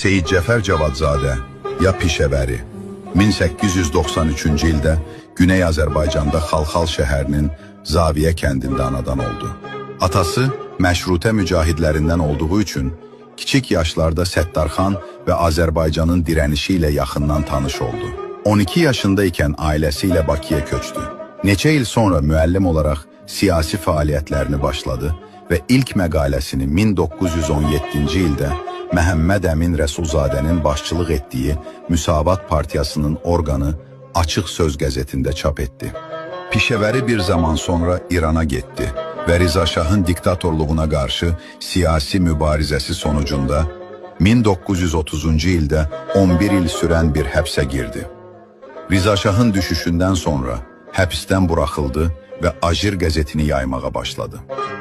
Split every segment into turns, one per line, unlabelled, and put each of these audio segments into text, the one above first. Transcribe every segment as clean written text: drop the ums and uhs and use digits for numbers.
Seyid Cəfər Cavadzadə ya Pişəvəri 1893-cü ildə Güney Azərbaycanda Xalxal şəhərinin Zaviyə kəndində anadan oldu. Atası məşrutə mücahidlərindən olduğu üçün kiçik yaşlarda Səttarxan və Azərbaycanın dirənişi ilə yaxından tanış oldu. 12 yaşında ikən ailəsi ilə Bakıya köçdü. Neçə il sonra müəllim olaraq siyasi fəaliyyətlərini başladı və ilk məqaləsini 1917-ci ildə Məhəmməd Əmin Rəsulzadənin başçılıq etdiyi Müsavat Partiyasının orqanı Açıq Söz qəzetində çap etdi. Pişəvəri bir zaman sonra İrana getdi və Rza Şahın diktatorluğuna qarşı siyasi mübarizəsi sonucunda 1930-cu ildə 11 il sürən bir həbsə girdi. Rza Şahın düşüşündən sonra həbsdən buraxıldı və Ajir qəzetini yaymağa başladı.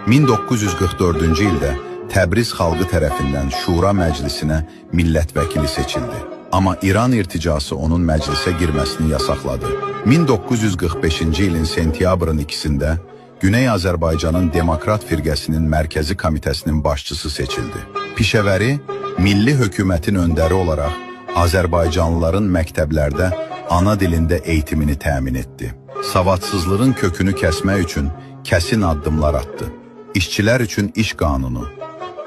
1944-cü ildə Təbriz xalqı tərəfindən Şura məclisinə millət vəkili seçildi. Amma İran irticası onun məclisə girməsini yasaqladı. 1945-ci ilin sentyabrın 2-sində Güney Azərbaycanın Demokrat Firqəsinin Mərkəzi Komitəsinin başçısı seçildi. Pişəvəri, milli hökumətin öndəri olaraq Azərbaycanlıların məktəblərdə ana dilində eğitimini təmin etdi. Savadsızlığın kökünü kəsmək üçün kəsin addımlar atdı. İşçilər üçün iş qanunu,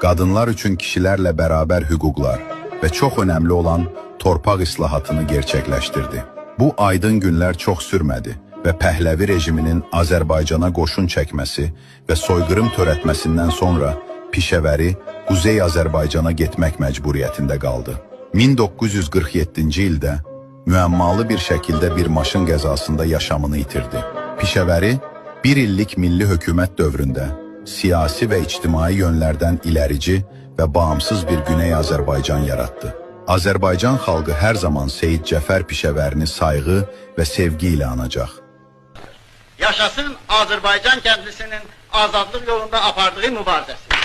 qadınlar üçün kişilərlə bərabər hüquqlar və çox önəmli olan torpaq islahatını gerçəkləşdirdi. Bu aydın günlər çox sürmədi və Pəhləvi rejiminin Azərbaycana qoşun çəkməsi və soyqırım törətməsindən sonra Pişəvəri Quzey Azərbaycana getmək məcburiyyətində qaldı. 1947-ci ildə müəmmalı bir şəkildə bir maşın qəzasında yaşamını itirdi. Pişəvəri bir illik milli hökumət dövründə siyasi və ictimai yönlərdən ilerici və bağımsız bir Güney Azərbaycan yarattı. Azərbaycan xalqı hər zaman Seyid Cəfər Pişəvərini sayğı və sevgi ilə anacaq.
Yaşasın Azərbaycan kəndlisinin azadlıq yolunda apardığı mübarizəsi.